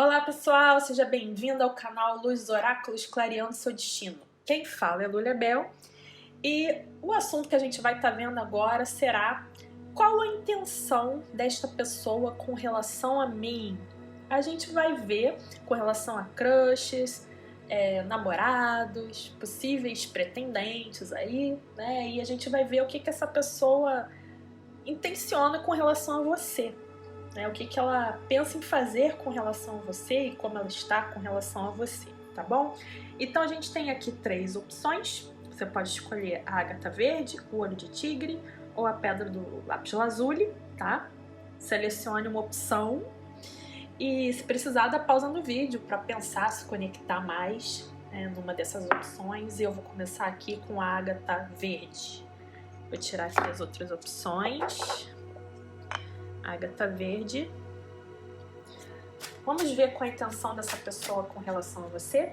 Olá pessoal, seja bem-vindo ao canal Luz dos Oráculos Clareando Seu Destino. Quem fala é Lúlia Bel e o assunto que a gente vai estar vendo agora será: qual a intenção desta pessoa com relação a mim? A gente vai ver com relação a crushes, namorados, possíveis pretendentes aí, né? E a gente vai ver o que essa pessoa intenciona com relação a você. O que ela pensa em fazer com relação a você e como ela está com relação a você, tá bom? Então a gente tem aqui 3 opções. Você pode escolher a ágata verde, o olho de tigre ou a pedra do lápis lazuli, tá? Selecione uma opção e, se precisar, dá pausa no vídeo para pensar, se conectar mais numa dessas opções. E eu vou começar aqui com a ágata verde. Vou tirar aqui as outras opções. Ágata verde. Vamos ver qual a intenção dessa pessoa com relação a você.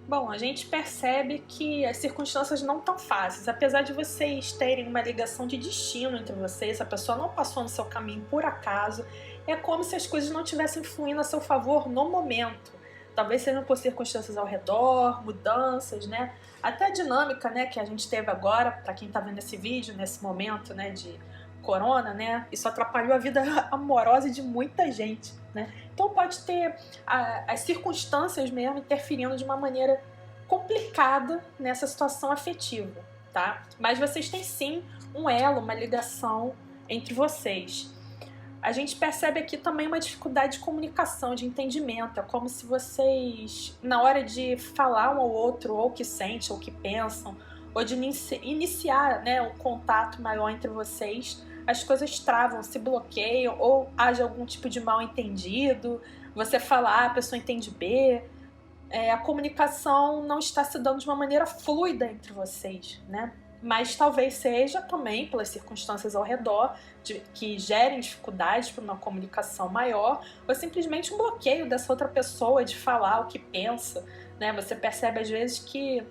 Bom, a gente percebe que as circunstâncias não estão fáceis. Apesar de vocês terem uma ligação de destino entre vocês, a pessoa não passou no seu caminho por acaso, é como se as coisas não estivessem fluindo a seu favor no momento. Talvez sejam por circunstâncias ao redor, mudanças, né? Até a dinâmica, né, que a gente teve agora, para quem está vendo esse vídeo, nesse momento, né, de corona, né? Isso atrapalhou a vida amorosa de muita gente, né? Então pode ter as circunstâncias mesmo interferindo de uma maneira complicada nessa situação afetiva, tá? Mas vocês têm sim um elo, uma ligação entre vocês. A gente percebe aqui também uma dificuldade de comunicação, de entendimento. É como se vocês, na hora de falar um ao outro, ou o que sentem, ou o que pensam, ou de iniciar, né, um contato maior entre vocês, as coisas travam, se bloqueiam, ou haja algum tipo de mal entendido. Você fala A, a pessoa entende B. A comunicação não está se dando de uma maneira fluida entre vocês, né? Mas talvez seja também pelas circunstâncias ao redor que gerem dificuldades para uma comunicação maior, ou simplesmente um bloqueio dessa outra pessoa de falar o que pensa, né? Você percebe às vezes que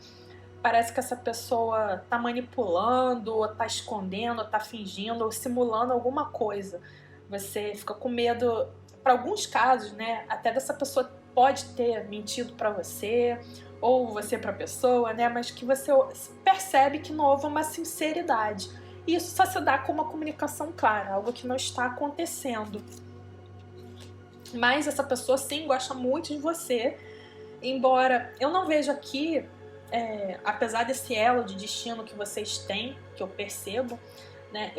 parece que essa pessoa tá manipulando, ou tá escondendo, ou tá fingindo, ou simulando alguma coisa. Você fica com medo, para alguns casos, né, até dessa pessoa pode ter mentido para você, ou você para a pessoa, né, mas que você percebe que não houve uma sinceridade. E isso só se dá com uma comunicação clara, algo que não está acontecendo. Mas essa pessoa sim gosta muito de você, embora eu não vejo aqui, apesar desse elo de destino que vocês têm, que eu percebo, né,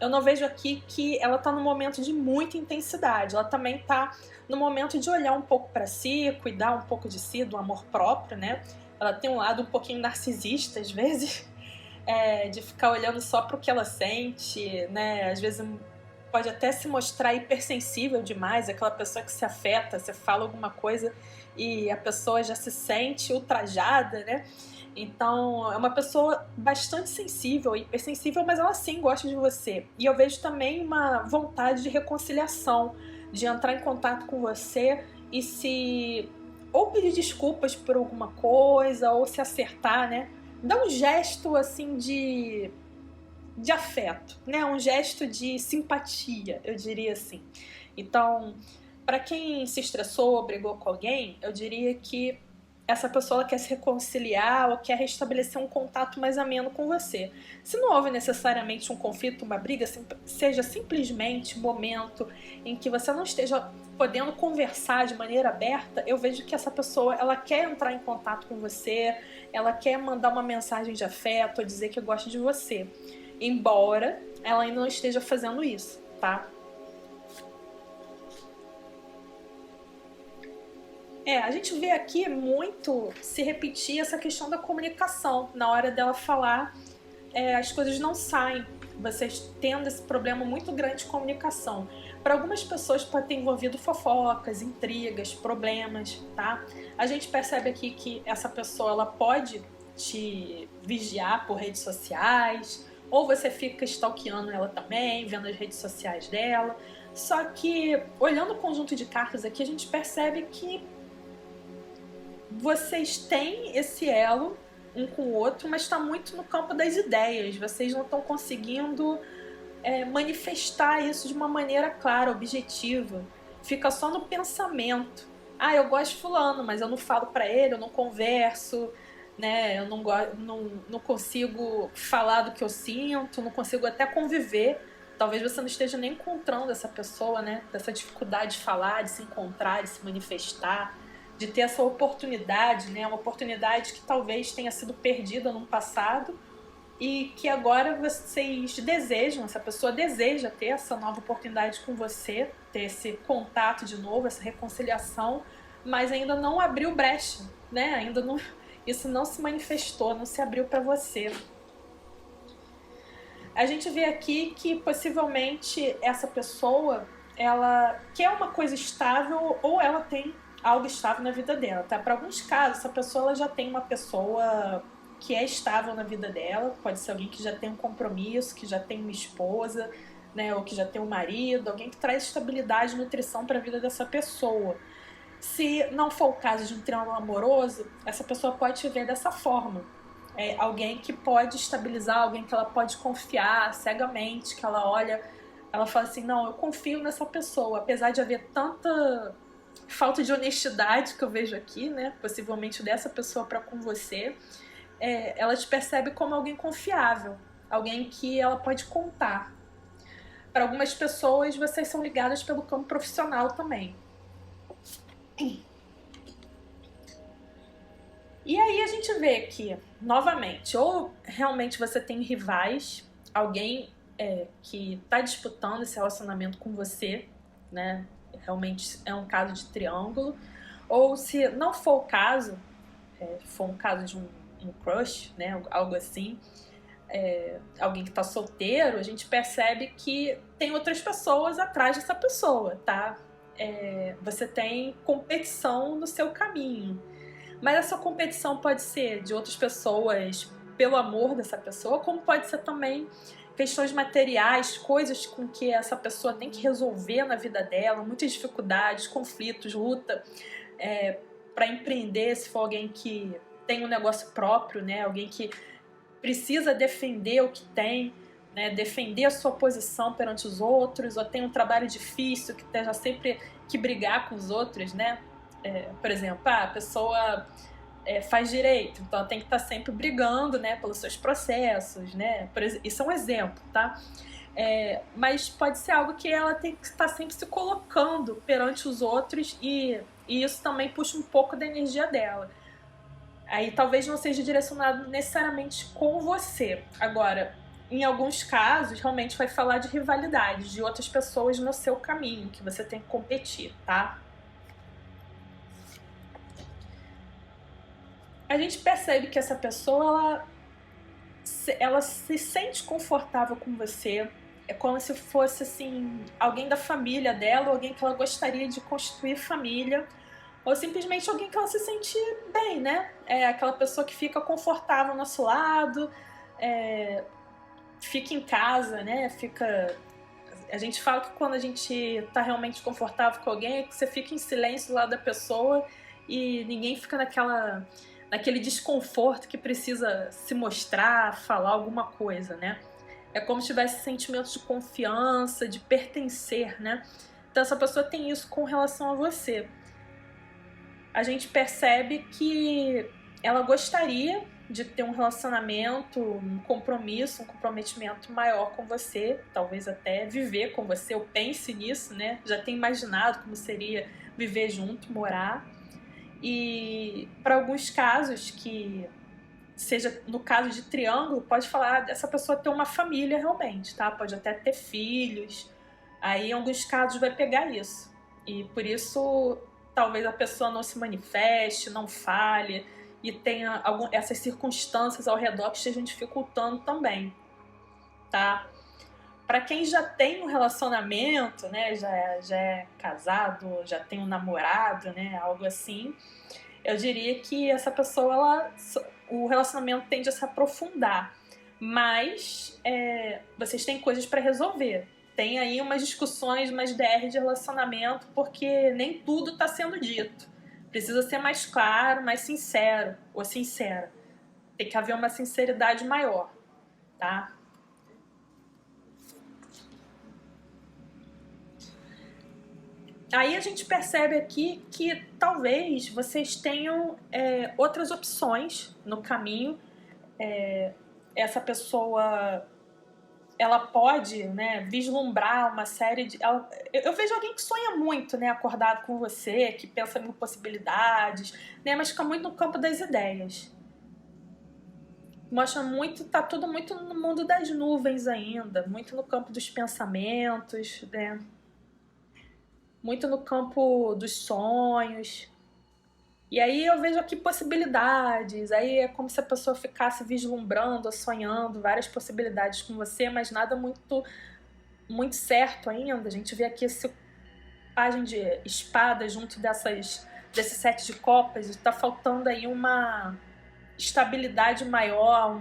eu não vejo aqui que ela tá num momento de muita intensidade. Ela também tá no momento de olhar um pouco para si, cuidar um pouco de si, do amor próprio, né? Ela tem um lado um pouquinho narcisista às vezes, de ficar olhando só pro que ela sente, né? Às vezes pode até se mostrar hipersensível demais, aquela pessoa que se afeta, você fala alguma coisa e a pessoa já se sente ultrajada, né? Então, é uma pessoa bastante sensível, hipersensível, mas ela sim gosta de você. E eu vejo também uma vontade de reconciliação, de entrar em contato com você e se ou pedir desculpas por alguma coisa, ou se acertar, né? Dá um gesto assim de afeto, né? Um gesto de simpatia, eu diria assim. Então, para quem se estressou ou brigou com alguém, eu diria que essa pessoa quer se reconciliar ou quer restabelecer um contato mais ameno com você. Se não houve necessariamente um conflito, uma briga, seja simplesmente um momento em que você não esteja podendo conversar de maneira aberta, eu vejo que essa pessoa ela quer entrar em contato com você, ela quer mandar uma mensagem de afeto ou dizer que gosta de você, embora ela ainda não esteja fazendo isso, tá? A gente vê aqui muito se repetir essa questão da comunicação. Na hora dela falar, as coisas não saem. Vocês tendo esse problema muito grande de comunicação. Para algumas pessoas pode ter envolvido fofocas, intrigas, problemas, tá? A gente percebe aqui que essa pessoa ela pode te vigiar por redes sociais, ou você fica stalkeando ela também, vendo as redes sociais dela. Só que, olhando o conjunto de cartas aqui, a gente percebe que vocês têm esse elo um com o outro, mas está muito no campo das ideias. Vocês não estão conseguindo manifestar isso de uma maneira clara, objetiva. Fica só no pensamento. Ah, eu gosto de fulano, mas eu não falo pra ele, eu não converso, né? Eu não consigo falar do que eu sinto, não consigo até conviver. Talvez você não esteja nem encontrando essa pessoa, né? Dessa dificuldade de falar, de se encontrar, de se manifestar, de ter essa oportunidade, né? Uma oportunidade que talvez tenha sido perdida no passado e que agora vocês desejam, essa pessoa deseja ter essa nova oportunidade com você, ter esse contato de novo, essa reconciliação, mas ainda não abriu brecha, né? Ainda não, isso não se manifestou, não se abriu para você. A gente vê aqui que possivelmente essa pessoa, ela quer uma coisa estável ou ela tem algo estável na vida dela, tá? Para alguns casos, essa pessoa ela já tem uma pessoa que é estável na vida dela, pode ser alguém que já tem um compromisso, que já tem uma esposa, né, ou que já tem um marido, alguém que traz estabilidade e nutrição para a vida dessa pessoa. Se não for o caso de um triângulo amoroso, essa pessoa pode te ver dessa forma. É alguém que pode estabilizar, alguém que ela pode confiar cegamente, que ela olha, ela fala assim, não, eu confio nessa pessoa, apesar de haver tanta falta de honestidade que eu vejo aqui, né, possivelmente dessa pessoa para com você, ela te percebe como alguém confiável, alguém que ela pode contar. Para algumas pessoas, vocês são ligadas pelo campo profissional também. E aí a gente vê que, novamente, ou realmente você tem rivais, alguém que está disputando esse relacionamento com você, né? Realmente é um caso de triângulo. Ou se não for o caso, for um caso de um crush, né? Algo assim, alguém que está solteiro, a gente percebe que tem outras pessoas atrás dessa pessoa, tá? Você tem competição no seu caminho. Mas essa competição pode ser de outras pessoas pelo amor dessa pessoa, como pode ser também questões materiais, coisas com que essa pessoa tem que resolver na vida dela, muitas dificuldades, conflitos, luta, para empreender, se for alguém que tem um negócio próprio, né? Alguém que precisa defender o que tem, né? Defender a sua posição perante os outros, ou tem um trabalho difícil, que esteja sempre que brigar com os outros, né? Por exemplo, a pessoa faz direito, então ela tem que estar sempre brigando, né, pelos seus processos, né? Isso é um exemplo, tá? Mas pode ser algo que ela tem que estar sempre se colocando perante os outros e isso também puxa um pouco da energia dela. Aí talvez não seja direcionado necessariamente com você. Agora, em alguns casos, realmente vai falar de rivalidade, de outras pessoas no seu caminho, que você tem que competir, tá? A gente percebe que essa pessoa, ela se sente confortável com você. É como se fosse, assim, alguém da família dela, ou alguém que ela gostaria de constituir família, ou simplesmente alguém que ela se sente bem, né? É aquela pessoa que fica confortável ao nosso lado, fica em casa, né? A gente fala que quando a gente tá realmente confortável com alguém, é que você fica em silêncio do lado da pessoa e ninguém fica naquele desconforto que precisa se mostrar, falar alguma coisa, né? É como se tivesse sentimentos de confiança, de pertencer, né? Então essa pessoa tem isso com relação a você. A gente percebe que ela gostaria de ter um relacionamento, um compromisso, um comprometimento maior com você, talvez até viver com você, ou pense nisso, né? Já tem imaginado como seria viver junto, morar. E para alguns casos, que seja no caso de triângulo, pode falar dessa pessoa ter uma família realmente, tá? Pode até ter filhos. Aí em alguns casos vai pegar isso. E por isso talvez a pessoa não se manifeste, não fale e tenha essas circunstâncias ao redor que estejam dificultando também, tá? Para quem já tem um relacionamento, né, já é casado, já tem um namorado, né, algo assim, eu diria que essa pessoa, o relacionamento tende a se aprofundar. Mas vocês têm coisas para resolver. Tem aí umas discussões, umas DR de relacionamento, porque nem tudo está sendo dito. Precisa ser mais claro, mais sincero ou sincera. Tem que haver uma sinceridade maior, tá? Aí a gente percebe aqui que talvez vocês tenham outras opções no caminho. Essa pessoa, ela pode, né, vislumbrar uma série de... eu vejo alguém que sonha muito, né, acordado com você, que pensa em possibilidades, né, mas fica muito no campo das ideias. Mostra muito, tá tudo muito no mundo das nuvens ainda, muito no campo dos pensamentos, né, muito no campo dos sonhos. E aí eu vejo aqui possibilidades, aí é como se a pessoa ficasse vislumbrando, sonhando várias possibilidades com você, mas nada muito, muito certo ainda. A gente vê aqui esse página de espada junto desse 7 de copas, está faltando aí uma estabilidade maior,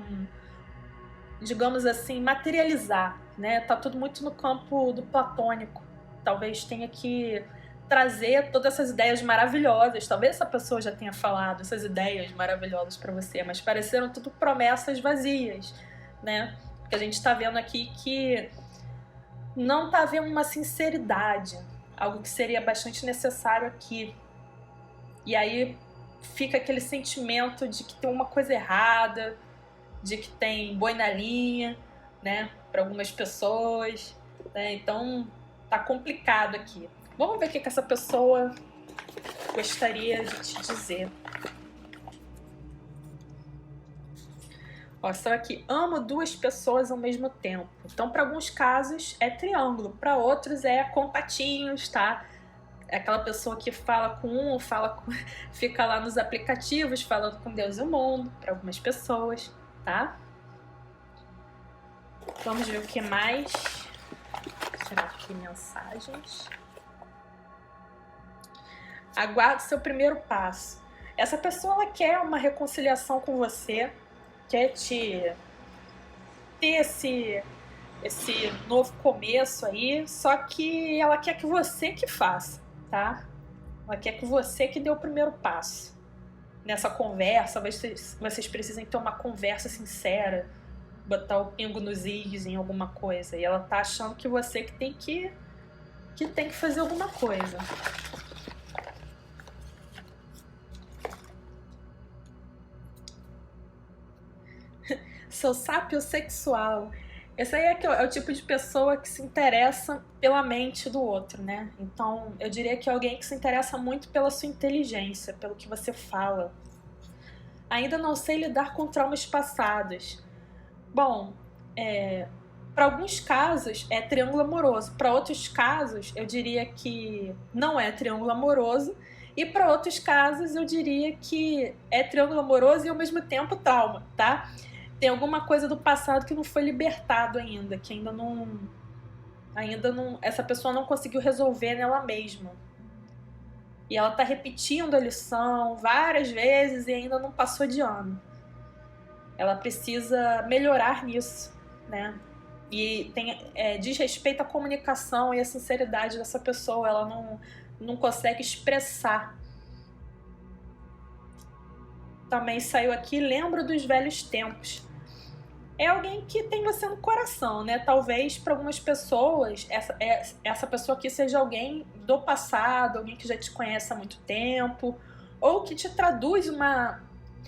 digamos assim, materializar, né? Tá tudo muito no campo do platônico. Talvez tenha que trazer todas essas ideias maravilhosas. Talvez essa pessoa já tenha falado essas ideias maravilhosas para você, mas pareceram tudo promessas vazias, né? Porque a gente está vendo aqui que não está havendo uma sinceridade, algo que seria bastante necessário aqui. E aí fica aquele sentimento de que tem uma coisa errada, de que tem boi na linha, né? Para algumas pessoas, né? Então tá complicado aqui. Vamos ver o que essa pessoa gostaria de te dizer. Ó, só aqui, amo duas pessoas ao mesmo tempo. Então, para alguns casos é triângulo, para outros é contatinhos, tá? É aquela pessoa que fala com um, fica lá nos aplicativos falando com Deus e o mundo, para algumas pessoas, tá? Vamos ver o que mais. Vou tirar aqui mensagens. Aguarde seu primeiro passo. Essa pessoa, ela quer uma reconciliação com você, quer ter esse novo começo aí, só que ela quer que você que faça, tá? Ela quer que você que dê o primeiro passo nessa conversa. Vocês precisem ter uma conversa sincera, botar o pingo nos is em alguma coisa, e ela tá achando que você que tem que fazer alguma coisa. Sou sapiosexual. Esse aí é o tipo de pessoa que se interessa pela mente do outro, né? Então, eu diria que é alguém que se interessa muito pela sua inteligência, pelo que você fala. Ainda não sei lidar com traumas passados. Bom, para alguns casos é triângulo amoroso. Para outros casos, eu diria que não é triângulo amoroso. E para outros casos, eu diria que é triângulo amoroso e ao mesmo tempo trauma, tá? Tem alguma coisa do passado que não foi libertado ainda, que ainda não, essa pessoa não conseguiu resolver nela mesma. E ela tá repetindo a lição várias vezes e ainda não passou de ano. Ela precisa melhorar nisso, né? E diz respeito à comunicação e à sinceridade dessa pessoa. Ela não consegue expressar. Também saiu aqui, lembro dos velhos tempos. É alguém que tem você no coração, né? Talvez para algumas pessoas essa pessoa aqui seja alguém do passado, alguém que já te conhece há muito tempo, ou que te traduz uma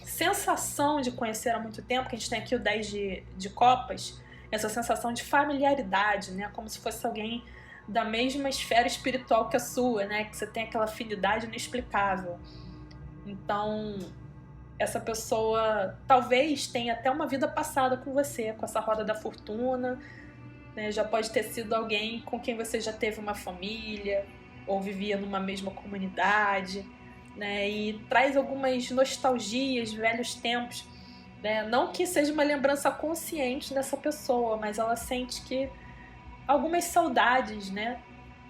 sensação de conhecer há muito tempo, que a gente tem aqui o 10 de copas, essa sensação de familiaridade, né? Como se fosse alguém da mesma esfera espiritual que a sua, né? Que você tem aquela afinidade inexplicável. Então, essa pessoa talvez tenha até uma vida passada com você, com essa roda da fortuna, né? Já pode ter sido alguém com quem você já teve uma família, ou vivia numa mesma comunidade, né? E traz algumas nostalgias, velhos tempos, né? Não que seja uma lembrança consciente dessa pessoa, mas ela sente que algumas saudades, né?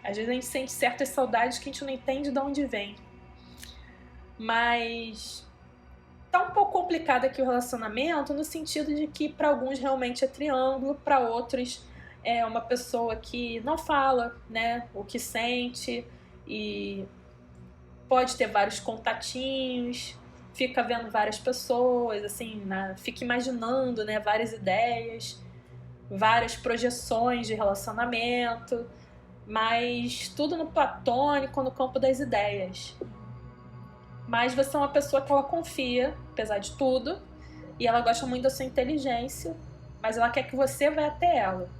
Às vezes a gente sente certas saudades que a gente não entende de onde vem. Mas Tá um pouco complicado aqui o relacionamento, no sentido de que para alguns realmente é triângulo, para outros é uma pessoa que não fala, né, o que sente e pode ter vários contatinhos, fica vendo várias pessoas, assim, fica imaginando, né, várias ideias, várias projeções de relacionamento, mas tudo no platônico, no campo das ideias. Mas você é uma pessoa que ela confia, apesar de tudo, e ela gosta muito da sua inteligência, mas ela quer que você vá até ela.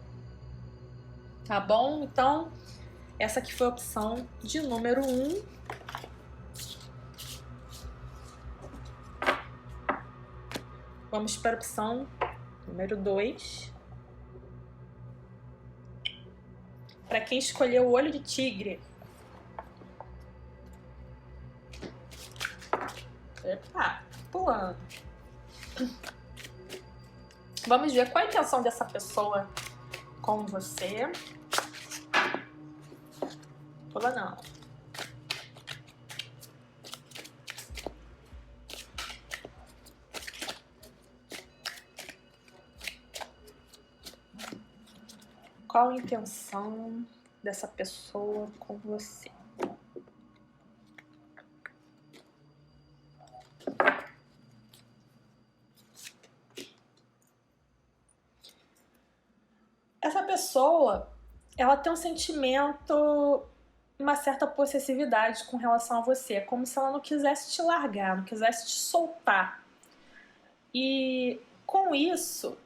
Tá bom? Então, essa aqui foi a opção de número 1. Vamos para a opção número 2. Para quem escolheu o olho de tigre. Epa, pulando. Vamos ver qual a intenção dessa pessoa com você. Pula não. Qual a intenção dessa pessoa com você? Essa pessoa, ela tem um sentimento, uma certa possessividade com relação a você. É como se ela não quisesse te largar, não quisesse te soltar. E com isso,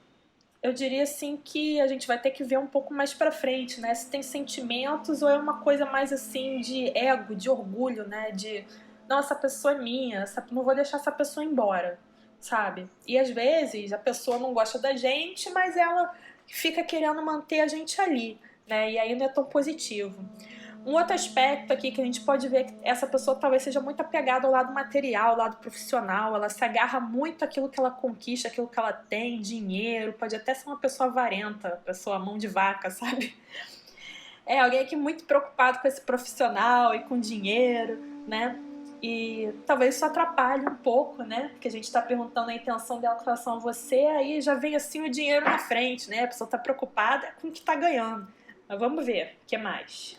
eu diria assim que a gente vai ter que ver um pouco mais pra frente, né? Se tem sentimentos ou é uma coisa mais assim de ego, de orgulho, né? De, não, essa pessoa é minha, não vou deixar essa pessoa embora, sabe? E às vezes a pessoa não gosta da gente, mas ela fica querendo manter a gente ali, né? E aí não é tão positivo. Um outro aspecto aqui que a gente pode ver é que essa pessoa talvez seja muito apegada ao lado material, ao lado profissional, ela se agarra muito àquilo que ela conquista, àquilo que ela tem, dinheiro, pode até ser uma pessoa avarenta, pessoa mão de vaca, sabe? É alguém que é muito preocupado com esse profissional e com dinheiro, né? E talvez isso atrapalhe um pouco, né? Porque a gente está perguntando a intenção dela com relação a você, aí já vem assim o dinheiro na frente, né? A pessoa está preocupada com o que está ganhando. Mas vamos ver, o que mais?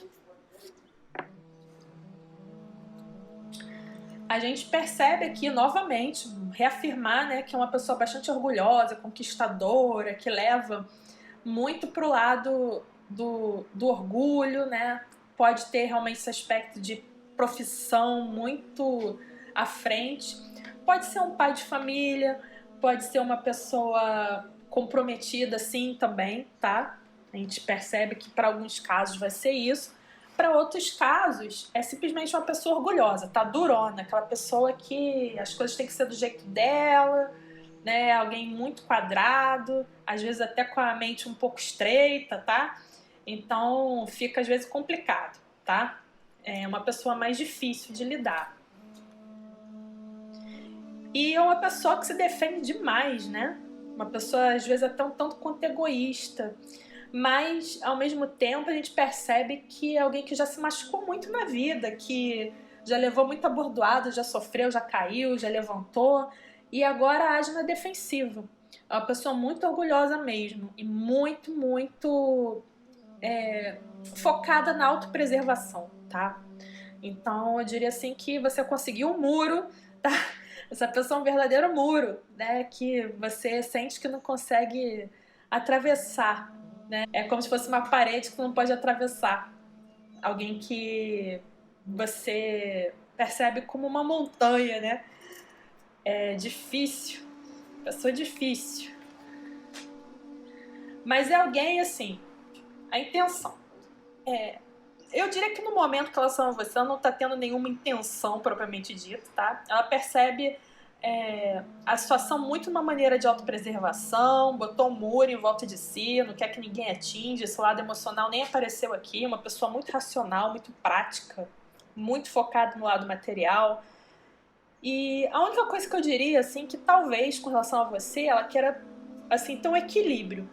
A gente percebe aqui novamente, reafirmar, né, que é uma pessoa bastante orgulhosa, conquistadora, que leva muito pro lado do orgulho, né? Pode ter realmente esse aspecto de profissão muito à frente. Pode ser um pai de família, pode ser uma pessoa comprometida, sim, também, tá? A gente percebe que para alguns casos vai ser isso. Para outros casos, é simplesmente uma pessoa orgulhosa, tá durona, aquela pessoa que as coisas têm que ser do jeito dela, né? Alguém muito quadrado, às vezes até com a mente um pouco estreita, tá? Então fica às vezes complicado, tá? É uma pessoa mais difícil de lidar. E é uma pessoa que se defende demais, né? Uma pessoa às vezes até um tanto quanto egoísta. Mas, ao mesmo tempo, a gente percebe que é alguém que já se machucou muito na vida, que já levou muita bordoada, já sofreu, já caiu, já levantou, e agora age na defensiva. É uma pessoa muito orgulhosa mesmo, e muito, muito focada na autopreservação, tá? Então, eu diria assim que você conseguiu um muro, tá? Essa pessoa é um verdadeiro muro, né? Que você sente que não consegue atravessar. É como se fosse uma parede que você não pode atravessar. Alguém que você percebe como uma montanha, né? É difícil. Pessoa difícil. Mas é alguém, assim, a intenção. Eu diria que no momento que ela relação a você, ela não tá tendo nenhuma intenção propriamente dita, tá? Ela percebe a situação muito numa maneira de autopreservação, botou um muro em volta de si, não quer que ninguém atinja, esse lado emocional nem apareceu aqui, uma pessoa muito racional, muito prática, muito focada no lado material. E a única coisa que eu diria, assim, que talvez com relação a você, ela queira, assim, ter um equilíbrio,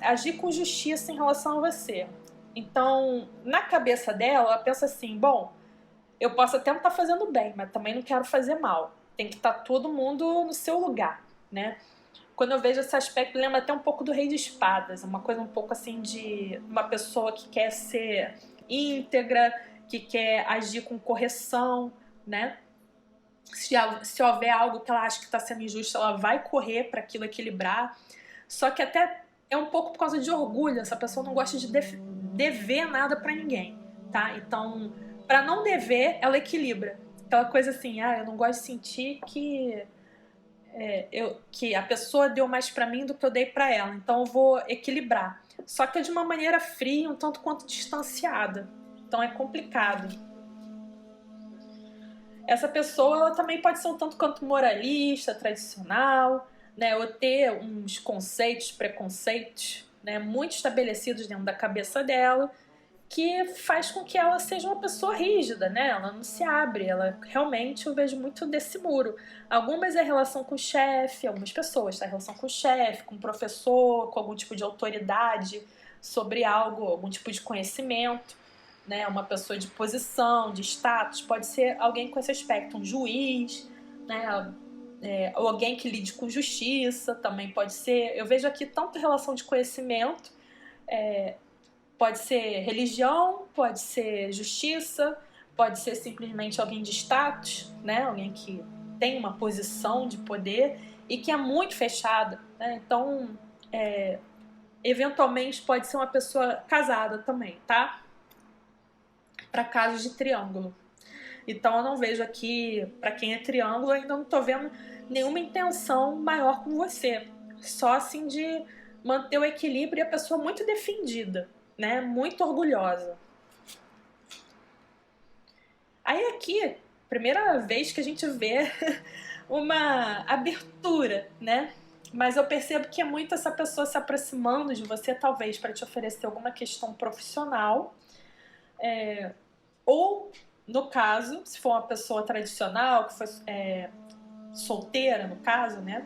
agir com justiça em relação a você. Então, na cabeça dela, ela pensa assim, bom, eu posso até não estar fazendo bem, mas também não quero fazer mal. Tem que estar todo mundo no seu lugar, né? Quando eu vejo esse aspecto, lembra até um pouco do Rei de Espadas, uma coisa um pouco assim de uma pessoa que quer ser íntegra, que quer agir com correção, né? Se houver algo que ela acha que está sendo injusto, ela vai correr para aquilo equilibrar. Só que até é um pouco por causa de orgulho, essa pessoa não gosta de dever nada para ninguém, tá? Então, para não dever, ela equilibra. Aquela coisa assim, eu não gosto de sentir que a pessoa deu mais para mim do que eu dei para ela, então eu vou equilibrar. Só que é de uma maneira fria, um tanto quanto distanciada. Então é complicado. Essa pessoa ela também pode ser um tanto quanto moralista, tradicional, né? Ou ter uns conceitos, preconceitos, né, muito estabelecidos dentro da cabeça dela, que faz com que ela seja uma pessoa rígida, né? Ela não se abre, ela realmente eu vejo muito desse muro. Algumas é relação com o chefe, algumas pessoas, tá? Relação com o chefe, com o professor, com algum tipo de autoridade sobre algo, algum tipo de conhecimento, né? Uma pessoa de posição, de status, pode ser alguém com esse aspecto, um juiz, né? Ou alguém que lide com justiça, também pode ser. Eu vejo aqui tanto relação de conhecimento, pode ser religião, pode ser justiça, pode ser simplesmente alguém de status, né? Alguém que tem uma posição de poder e que é muito fechada, né? Então, eventualmente pode ser uma pessoa casada também, tá? Para casos de triângulo. Então eu não vejo aqui, para quem é triângulo, ainda não tô vendo nenhuma intenção maior com você. Só assim de manter o equilíbrio e a pessoa muito defendida, né? Muito orgulhosa. Aí aqui, primeira vez que a gente vê uma abertura, né? Mas eu percebo que é muito essa pessoa se aproximando de você, talvez para te oferecer alguma questão profissional, ou, no caso, se for uma pessoa tradicional, que foi solteira, no caso, né?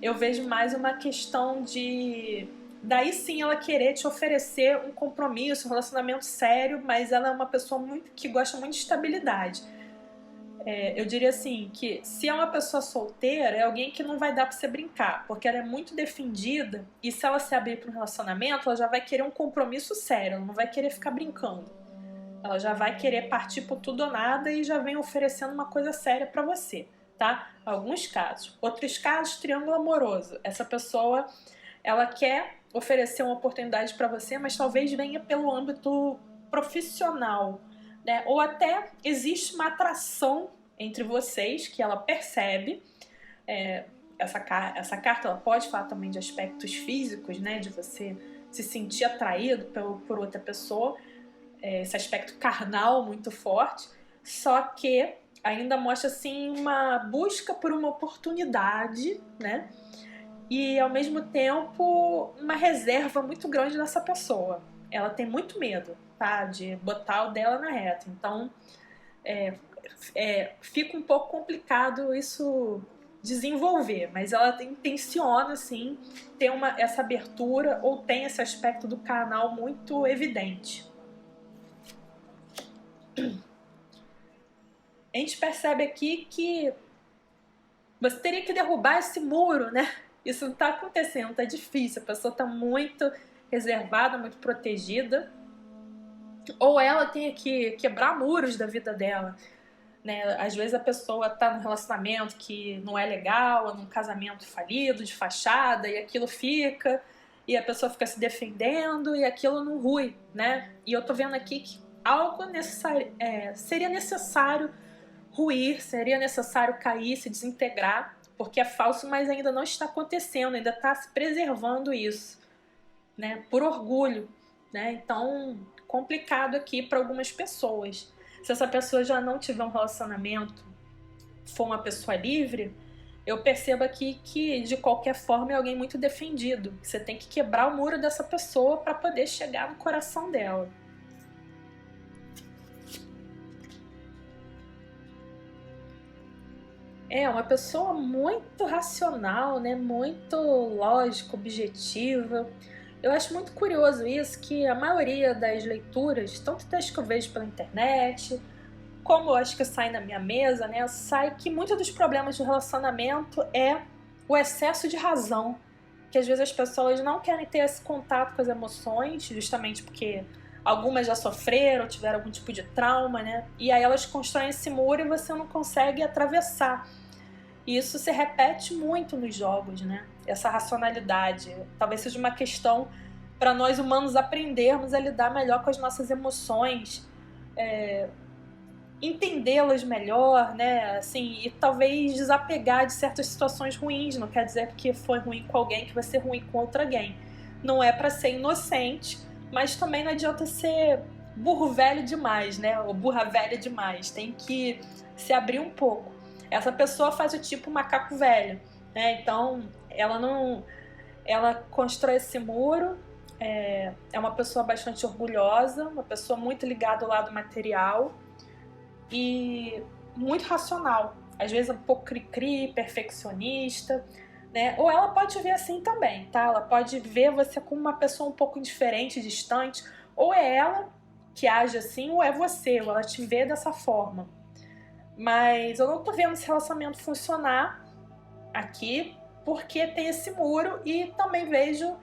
Eu vejo mais uma questão de... Daí sim ela querer te oferecer um compromisso, um relacionamento sério, mas ela é uma pessoa que gosta muito de estabilidade. Eu diria assim, que se é uma pessoa solteira, é alguém que não vai dar pra você brincar, porque ela é muito defendida, e se ela se abrir para um relacionamento, ela já vai querer um compromisso sério, ela não vai querer ficar brincando. Ela já vai querer partir por tudo ou nada e já vem oferecendo uma coisa séria pra você, tá? Alguns casos. Outros casos, triângulo amoroso. Essa pessoa, ela quer oferecer uma oportunidade pra você, mas talvez venha pelo âmbito profissional, né? Ou até existe uma atração entre vocês que ela percebe. Essa carta ela pode falar também de aspectos físicos, né? De você se sentir atraído por outra pessoa, esse aspecto carnal muito forte, só que ainda mostra assim uma busca por uma oportunidade, né? E ao mesmo tempo uma reserva muito grande nessa pessoa. Ela tem muito medo, tá? De botar o dela na reta. Então fica um pouco complicado isso desenvolver, mas ela intenciona assim ter essa abertura ou tem esse aspecto do canal muito evidente. A gente percebe aqui que você teria que derrubar esse muro, né? Isso não está acontecendo, está difícil, a pessoa está muito reservada, muito protegida. Ou ela tem que quebrar muros da vida dela, né? Às vezes a pessoa está num relacionamento que não é legal, ou num casamento falido, de fachada, e aquilo fica, e a pessoa fica se defendendo, e aquilo não rui, né? E eu tô vendo aqui que algo necessário, seria necessário ruir, seria necessário cair, se desintegrar, porque é falso, mas ainda não está acontecendo, ainda está se preservando isso, né? Por orgulho, né? Então, complicado aqui para algumas pessoas. Se essa pessoa já não tiver um relacionamento, for uma pessoa livre, eu percebo aqui que de qualquer forma é alguém muito defendido. Você tem que quebrar o muro dessa pessoa para poder chegar no coração dela. É uma pessoa muito racional, né? Muito lógica, objetiva. Eu acho muito curioso isso, que a maioria das leituras, tanto das que eu vejo pela internet, como eu acho que sai na minha mesa, né, sai que muitos dos problemas do relacionamento é o excesso de razão, que às vezes as pessoas não querem ter esse contato com as emoções, justamente porque algumas já sofreram, tiveram algum tipo de trauma, né, e aí elas constroem esse muro e você não consegue atravessar. E isso se repete muito nos jogos, né, essa racionalidade. Talvez seja uma questão para nós humanos aprendermos a lidar melhor com as nossas emoções, entendê-las melhor, né? Assim, e talvez desapegar de certas situações ruins. Não quer dizer que foi ruim com alguém que vai ser ruim com outro alguém. Não é para ser inocente, mas também não adianta ser burro velho demais, né? Ou burra velha demais. Tem que se abrir um pouco. Essa pessoa faz o tipo macaco velho, né? Então, ela constrói esse muro. É uma pessoa bastante orgulhosa, uma pessoa muito ligada ao lado material e muito racional, às vezes um pouco cri-cri, perfeccionista, né? Ou ela pode ver assim também, tá? Ela pode ver você como uma pessoa um pouco indiferente, distante, ou é ela que age assim, ou é você, ou ela te vê dessa forma. Mas eu não tô vendo esse relacionamento funcionar aqui, porque tem esse muro, e também vejo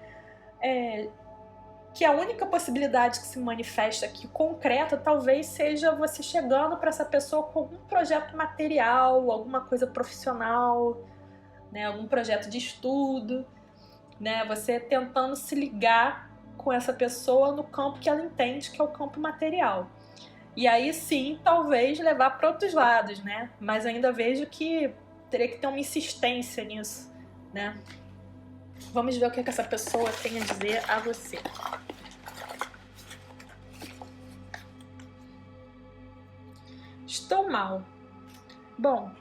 que a única possibilidade que se manifesta aqui concreta talvez seja você chegando para essa pessoa com algum projeto material, alguma coisa profissional, né, algum projeto de estudo, né, você tentando se ligar com essa pessoa no campo que ela entende, que é o campo material. E aí sim, talvez levar para outros lados, né? Mas ainda vejo que teria que ter uma insistência nisso, né? Vamos ver o que essa pessoa tem a dizer a você. Estou mal. Bom,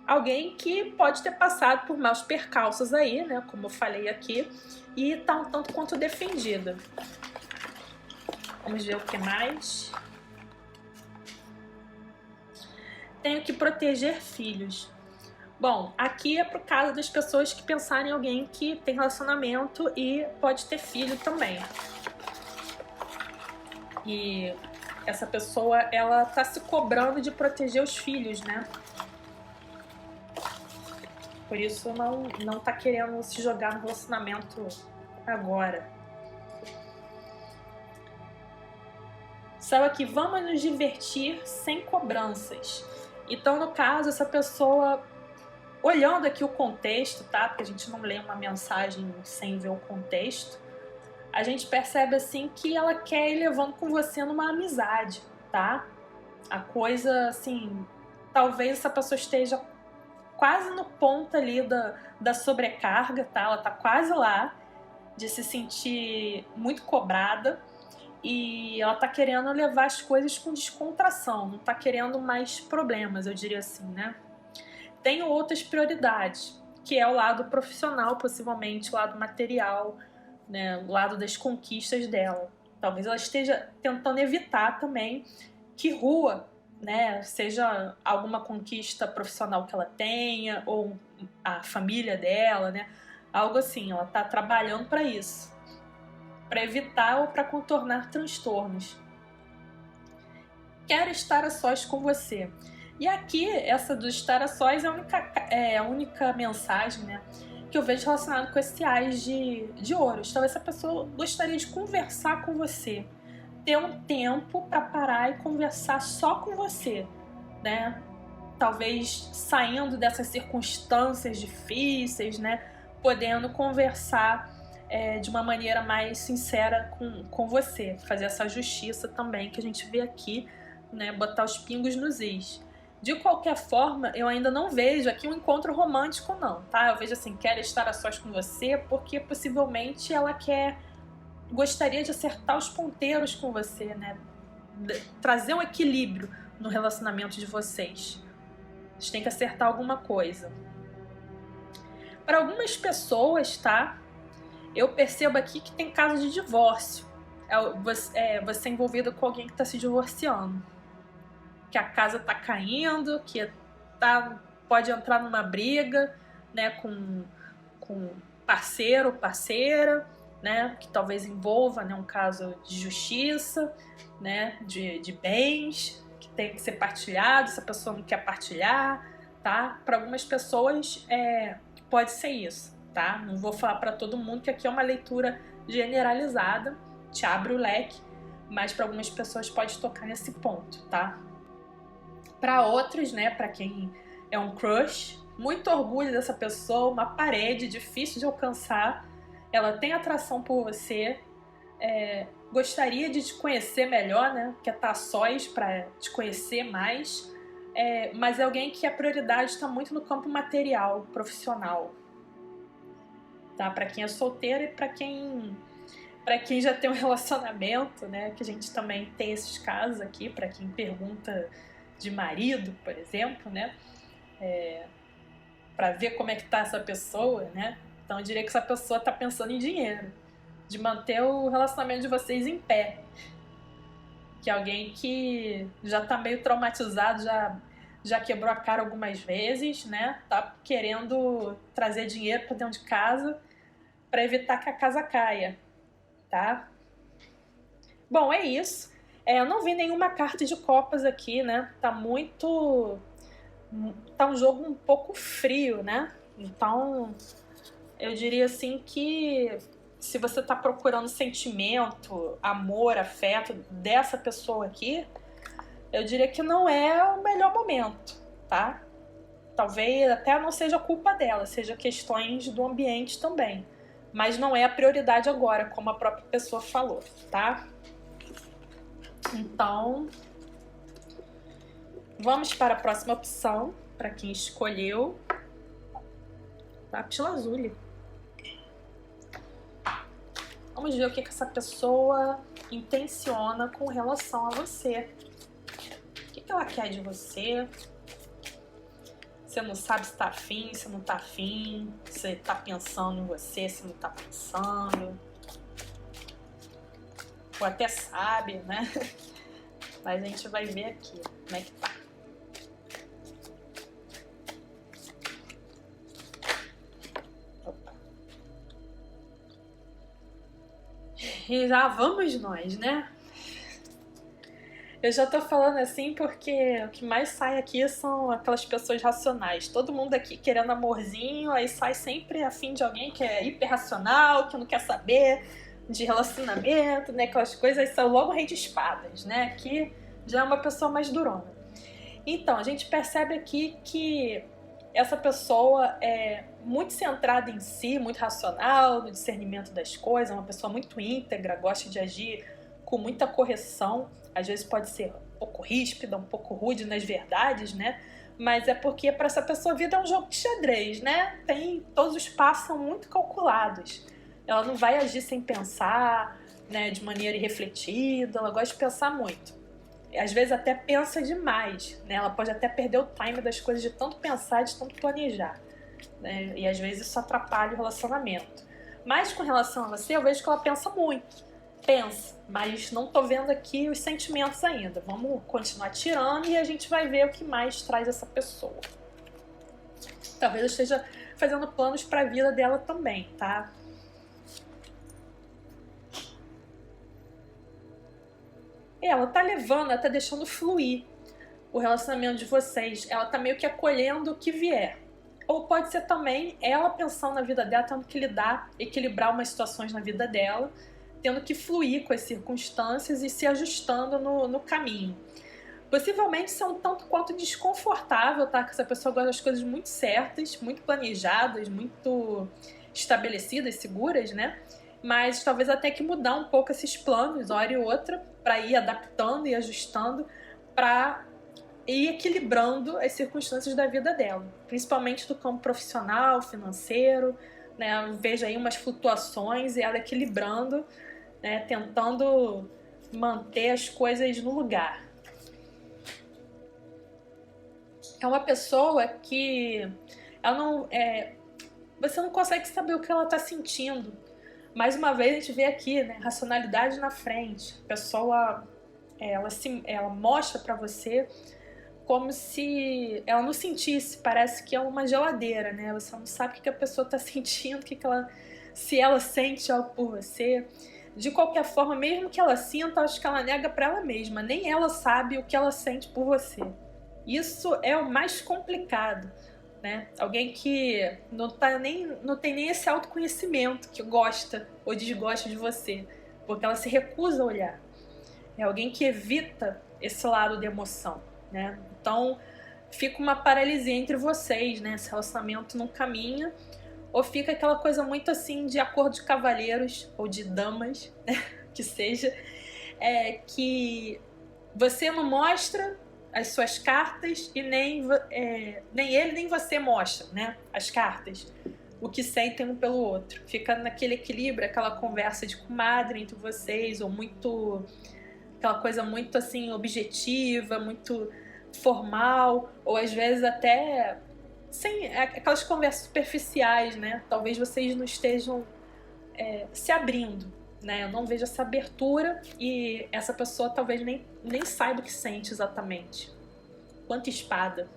alguém que pode ter passado por maus percalços aí, né? Como eu falei aqui, e tá um tanto quanto defendida. Vamos ver o que mais. Tenho que proteger filhos. Bom, aqui é pro caso das pessoas que pensarem em alguém que tem relacionamento e pode ter filho também. E essa pessoa, ela tá se cobrando de proteger os filhos, né? Por isso não tá querendo se jogar no relacionamento agora. Saiu aqui, vamos nos divertir sem cobranças. Então, no caso, essa pessoa, olhando aqui o contexto, tá? Porque a gente não lê uma mensagem sem ver o contexto. A gente percebe assim que ela quer ir levando com você numa amizade, tá? A coisa, assim, talvez essa pessoa esteja quase no ponto ali da sobrecarga, tá? Ela tá quase lá de se sentir muito cobrada e ela tá querendo levar as coisas com descontração, não tá querendo mais problemas, eu diria assim, né? Tem outras prioridades, que é o lado profissional, possivelmente, o lado material, né, o lado das conquistas dela. Talvez ela esteja tentando evitar também que rua, né, seja alguma conquista profissional que ela tenha, ou a família dela, né, algo assim. Ela está trabalhando para isso, para evitar ou para contornar transtornos. Quero estar a sós com você. E aqui, essa do estar a sós é a única mensagem, né, que eu vejo relacionado com esse ás de ouros. Talvez essa pessoa gostaria de conversar com você, ter um tempo para parar e conversar só com você, né? Talvez saindo dessas circunstâncias difíceis, né? Podendo conversar de uma maneira mais sincera com você, fazer essa justiça também que a gente vê aqui, né? Botar os pingos nos is. De qualquer forma, eu ainda não vejo aqui um encontro romântico, não, tá? Eu vejo assim, quero estar a sós com você, porque possivelmente ela gostaria de acertar os ponteiros com você, né? Trazer um equilíbrio no relacionamento de vocês. Vocês têm que acertar alguma coisa. Para algumas pessoas, tá? Eu percebo aqui que tem caso de divórcio. Você envolvido com alguém que está se divorciando. Que a casa tá caindo, que pode entrar numa briga, né, com parceiro ou parceira, né, que talvez envolva, né, um caso de justiça, né, de bens, que tem que ser partilhado, se a pessoa não quer partilhar, tá? Para algumas pessoas pode ser isso, tá? Não vou falar para todo mundo que aqui é uma leitura generalizada, te abre o leque, mas para algumas pessoas pode tocar nesse ponto, tá? Para outros, né, para quem é um crush, muito orgulho dessa pessoa, uma parede difícil de alcançar, ela tem atração por você, gostaria de te conhecer melhor, né, quer estar sós para te conhecer mais, mas é alguém que a prioridade está muito no campo material, profissional, tá? Para quem é solteiro e para quem já tem um relacionamento, né, que a gente também tem esses casos aqui, para quem pergunta de marido, por exemplo, né, para ver como é que tá essa pessoa, né? Então eu diria que essa pessoa tá pensando em dinheiro, de manter o relacionamento de vocês em pé. Que é alguém que já tá meio traumatizado, já quebrou a cara algumas vezes, né? Tá querendo trazer dinheiro para dentro de casa para evitar que a casa caia, tá? Bom, é isso. Eu não vi nenhuma carta de copas aqui, né? Tá um jogo um pouco frio, né? Então, eu diria assim que se você tá procurando sentimento, amor, afeto dessa pessoa aqui, eu diria que não é o melhor momento, tá? Talvez até não seja culpa dela, seja questões do ambiente também. Mas não é a prioridade agora, como a própria pessoa falou, tá? Então, vamos para a próxima opção, para quem escolheu lápis lazuli. Vamos ver o que essa pessoa intenciona com relação a você. O que ela quer de você? Você não sabe se tá afim, se não tá afim, se tá pensando em você, se não tá pensando. Ou até sabe, né? Mas a gente vai ver aqui como é que tá. Opa. E já vamos nós, né? Eu já tô falando assim porque o que mais sai aqui são aquelas pessoas racionais. Todo mundo aqui querendo amorzinho, aí sai sempre afim de alguém que é hiper racional, que não quer saber de relacionamento, né? Aquelas coisas, aí são logo o rei de espadas, né? Que já é uma pessoa mais durona. Então, a gente percebe aqui que essa pessoa é muito centrada em si, muito racional, no discernimento das coisas, é uma pessoa muito íntegra, gosta de agir com muita correção, às vezes pode ser um pouco ríspida, um pouco rude nas verdades, né? Mas é porque para essa pessoa a vida é um jogo de xadrez, né? Todos os passos são muito calculados. Ela não vai agir sem pensar, né, de maneira irrefletida, ela gosta de pensar muito. Às vezes até pensa demais, né? Ela pode até perder o time das coisas de tanto pensar, de tanto planejar, né? E às vezes isso atrapalha o relacionamento. Mas com relação a você, eu vejo que ela pensa muito. Pensa, mas não tô vendo aqui os sentimentos ainda. Vamos continuar tirando e a gente vai ver o que mais traz essa pessoa. Talvez eu esteja fazendo planos para a vida dela também, tá? Ela tá levando, ela tá deixando fluir o relacionamento de vocês. Ela tá meio que acolhendo o que vier. Ou pode ser também ela pensando na vida dela, tendo que lidar, equilibrar umas situações na vida dela, tendo que fluir com as circunstâncias e se ajustando no caminho. Possivelmente isso é um tanto quanto desconfortável, tá? Que essa pessoa gosta das coisas muito certas, muito planejadas, muito estabelecidas, seguras, né? Mas talvez até que mudar um pouco esses planos, hora e outra, para ir adaptando e ajustando, para ir equilibrando as circunstâncias da vida dela, principalmente do campo profissional, financeiro, né? Eu vejo aí umas flutuações e ela equilibrando, né? Tentando manter as coisas no lugar. É uma pessoa que ela não, você não consegue saber o que ela está sentindo. Mais uma vez a gente vê aqui, né, racionalidade na frente. A pessoa, ela mostra para você como se ela não sentisse. Parece que é uma geladeira, né? Você não sabe o que a pessoa está sentindo, se ela sente algo por você. de qualquer forma, mesmo que ela sinta, acho que ela nega pra ela mesma. Nem ela sabe o que ela sente por você. Isso é o mais complicado, né? Alguém que não tem nem esse autoconhecimento, que gosta ou desgosta de você, porque ela se recusa a olhar. É alguém que evita esse lado da emoção, né? Então, fica uma paralisia entre vocês, né? Esse relacionamento não caminha, ou fica aquela coisa muito assim de acordo de cavalheiros ou de damas, né? Que seja, que você não mostra as suas cartas e nem ele nem você mostra, né? As cartas, o que sentem um pelo outro. Fica naquele equilíbrio, aquela conversa de comadre entre vocês, ou muito aquela coisa muito assim objetiva, muito formal, ou às vezes até sem aquelas conversas superficiais, né? Talvez vocês não estejam se abrindo, né? Eu não vejo essa abertura e essa pessoa talvez nem saiba o que sente exatamente. Quanta espada.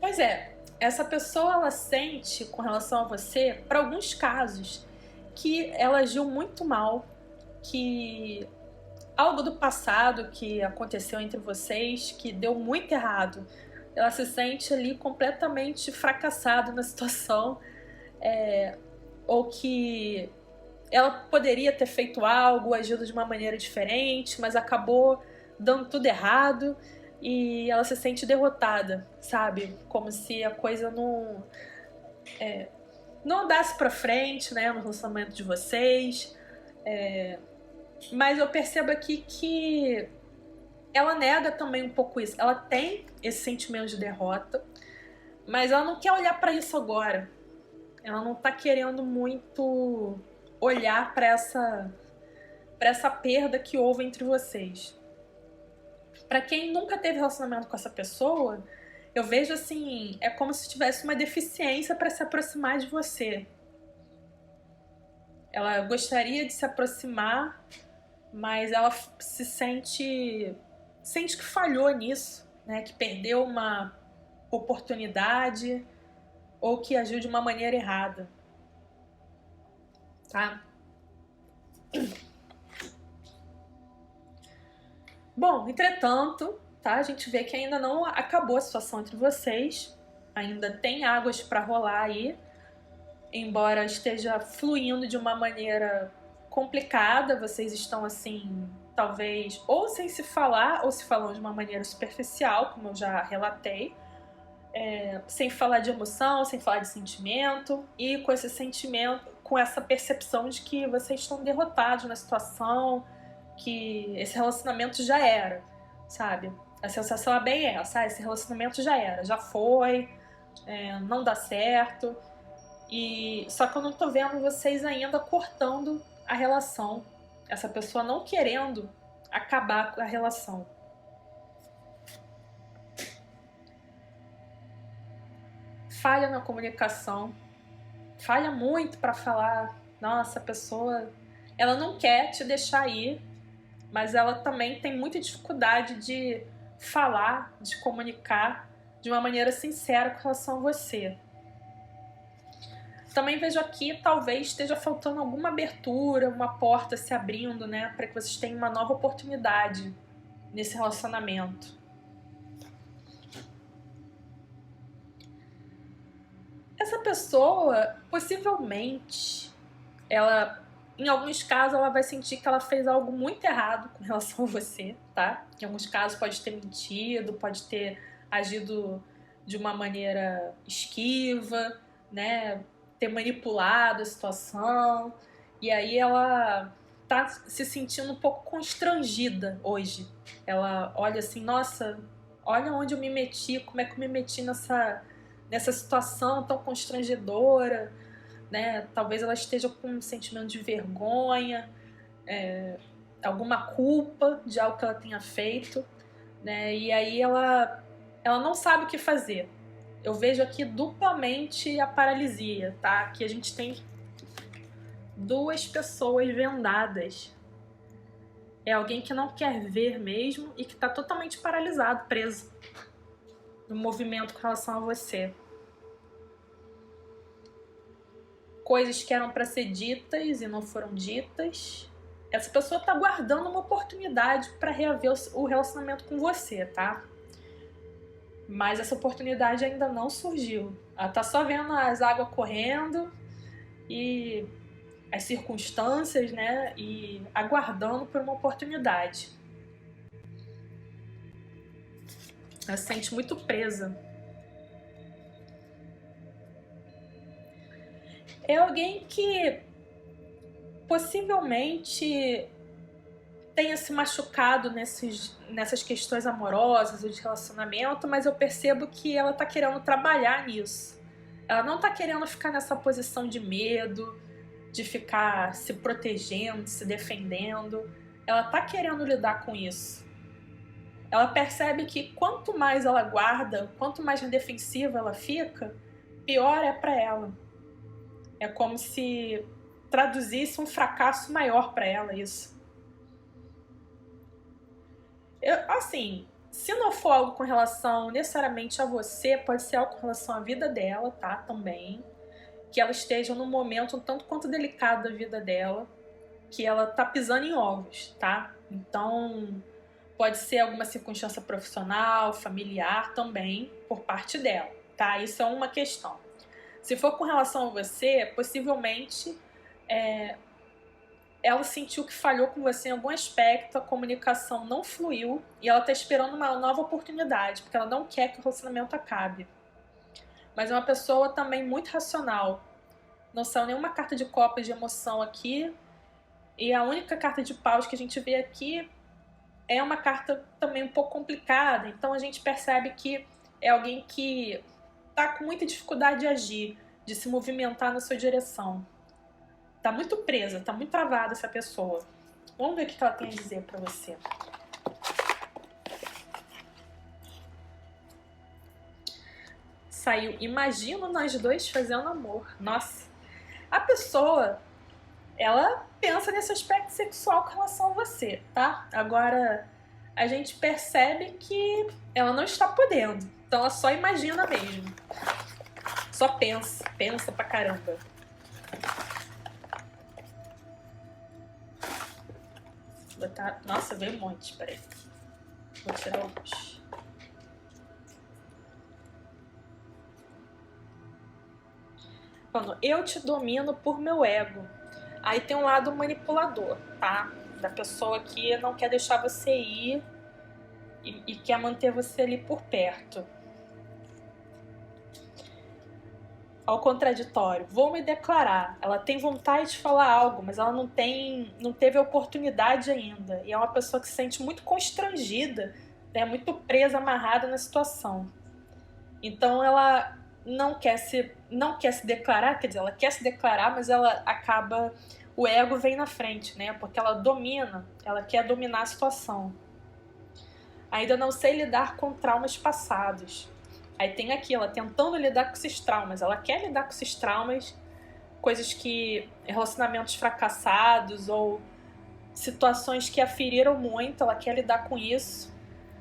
Pois é, essa pessoa ela sente com relação a você, para alguns casos, que ela agiu muito mal, que algo do passado que aconteceu entre vocês, que deu muito errado, ela se sente ali completamente fracassada na situação, ou que ela poderia ter feito algo, agido de uma maneira diferente, mas acabou dando tudo errado e ela se sente derrotada, sabe? Como se a coisa não andasse pra frente, né, no relacionamento de vocês. Mas eu percebo aqui que ela nega também um pouco isso. Ela tem esse sentimento de derrota, mas ela não quer olhar pra isso agora. Ela não tá querendo muito olhar pra essa perda que houve entre vocês. Pra quem nunca teve relacionamento com essa pessoa, eu vejo assim, é como se tivesse uma deficiência pra se aproximar de você. Ela gostaria de se aproximar, mas ela se sente que falhou nisso, né? Que perdeu uma oportunidade ou que agiu de uma maneira errada, tá? Bom, entretanto, tá? A gente vê que ainda não acabou a situação entre vocês, ainda tem águas para rolar aí, embora esteja fluindo de uma maneira complicada. Vocês estão assim, talvez ou sem se falar ou se falando de uma maneira superficial, como eu já relatei, sem falar de emoção, sem falar de sentimento, e com esse sentimento, com essa percepção de que vocês estão derrotados na situação, que esse relacionamento já era, sabe? A sensação é bem essa, esse relacionamento já era, já foi, não dá certo. E só que eu não tô vendo vocês ainda cortando a relação, essa pessoa não querendo acabar com a relação. Falha na comunicação, falha muito para falar. Nossa, a pessoa, ela não quer te deixar ir, mas ela também tem muita dificuldade de falar, de comunicar de uma maneira sincera com relação a você. Também vejo aqui, talvez esteja faltando alguma abertura, uma porta se abrindo, né, para que vocês tenham uma nova oportunidade nesse relacionamento. Essa pessoa, possivelmente, ela, em alguns casos, ela vai sentir que ela fez algo muito errado com relação a você, tá? Em alguns casos pode ter mentido, pode ter agido de uma maneira esquiva, né? Ter manipulado a situação. E aí ela tá se sentindo um pouco constrangida hoje. Ela olha assim, nossa, olha onde eu me meti, como é que eu me meti nessa situação tão constrangedora, né? Talvez ela esteja com um sentimento de vergonha, alguma culpa de algo que ela tenha feito, né? E aí ela não sabe o que fazer. Eu vejo aqui duplamente a paralisia, tá? Aqui a gente tem duas pessoas vendadas. É alguém que não quer ver mesmo e que tá totalmente paralisado, preso no movimento com relação a você. coisas que eram para ser ditas e não foram ditas. Essa pessoa tá guardando uma oportunidade para reaver o relacionamento com você, tá? Mas essa oportunidade ainda não surgiu. Ela tá só vendo as águas correndo e as circunstâncias, né? E aguardando por uma oportunidade. Ela se sente muito presa. É alguém que possivelmente tenha se machucado nessas questões amorosas ou de relacionamento, mas eu percebo que ela tá querendo trabalhar nisso. Ela não tá querendo ficar nessa posição de medo, de ficar se protegendo, se defendendo. Ela tá querendo lidar com isso. Ela percebe que quanto mais ela guarda, quanto mais na defensiva ela fica, pior é pra ela. É como se traduzisse um fracasso maior pra ela isso. Assim, se não for algo com relação necessariamente a você, pode ser algo com relação à vida dela, tá? Também. Que ela esteja num momento um tanto quanto delicado da vida dela, que ela tá pisando em ovos, tá? Então, pode ser alguma circunstância profissional, familiar também, por parte dela, tá? Isso é uma questão. Se for com relação a você, possivelmente ela sentiu que falhou com você em algum aspecto, a comunicação não fluiu e ela tá esperando uma nova oportunidade, porque ela não quer que o relacionamento acabe. Mas é uma pessoa também muito racional. Não saiu nenhuma carta de copas de emoção aqui. E a única carta de paus que a gente vê aqui é uma carta também um pouco complicada. Então a gente percebe que é alguém que tá com muita dificuldade de agir, de se movimentar na sua direção. Tá muito presa, tá muito travada essa pessoa. Vamos ver o que ela tem a dizer pra você. Saiu, imagino nós dois fazendo amor. Nossa, a pessoa, ela pensa nesse aspecto sexual com relação a você, tá? Agora, a gente percebe que ela não está podendo. Então ela só imagina mesmo. Só pensa pra caramba. Botar... Nossa, veio um monte, peraí. Vou tirar alguns. Falando, eu te domino por meu ego. Aí tem um lado manipulador, tá? Da pessoa que não quer deixar você ir e quer manter você ali por perto. Ao contraditório, vou me declarar. Ela tem vontade de falar algo, mas ela não teve a oportunidade ainda. E é uma pessoa que se sente muito constrangida, né? Muito presa, amarrada na situação. Então ela não quer se declarar, quer dizer, ela quer se declarar, mas ela acaba, o ego vem na frente, né? Porque ela quer dominar a situação. Ainda não sei lidar com traumas passados. Aí tem aqui, ela tentando lidar com esses traumas. Ela quer lidar com esses traumas, coisas que... relacionamentos fracassados ou situações que a feriram muito. Ela quer lidar com isso,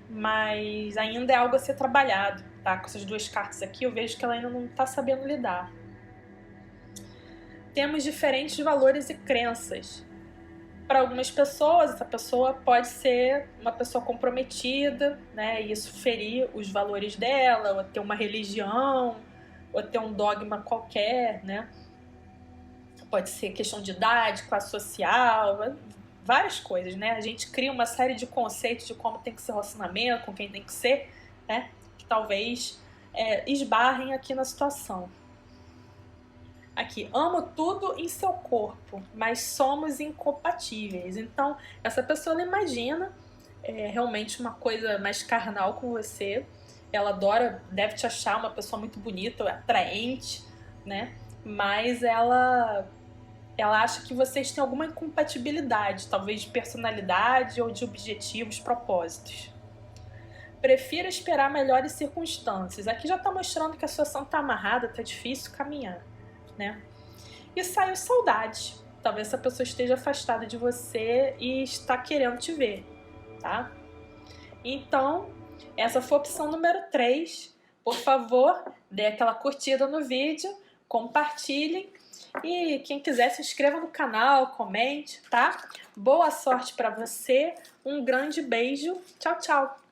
mas ainda é algo a ser trabalhado, tá? Com essas duas cartas aqui, eu vejo que ela ainda não tá sabendo lidar. Temos diferentes valores e crenças. Para algumas pessoas, essa pessoa pode ser uma pessoa comprometida, né? E isso ferir os valores dela, ou ter uma religião, ou ter um dogma qualquer, né? Pode ser questão de idade, classe social, várias coisas, né? A gente cria uma série de conceitos de como tem que ser o relacionamento, com quem tem que ser, né? Que talvez esbarrem aqui na situação. Aqui, amo tudo em seu corpo, mas somos incompatíveis. Então, essa pessoa, ela imagina realmente uma coisa mais carnal com você. Ela adora, deve te achar uma pessoa muito bonita, atraente, né? Mas ela acha que vocês têm alguma incompatibilidade, talvez de personalidade ou de objetivos, propósitos. Prefiro esperar melhores circunstâncias. Aqui já está mostrando que a situação está amarrada, está difícil caminhar, né? E saiu saudade. Talvez essa pessoa esteja afastada de você e está querendo te ver, tá? Então, essa foi a opção número 3. Por favor, dê aquela curtida no vídeo, compartilhem E quem quiser, se inscreva no canal, comente, tá? Boa sorte para você, um grande beijo, tchau, tchau!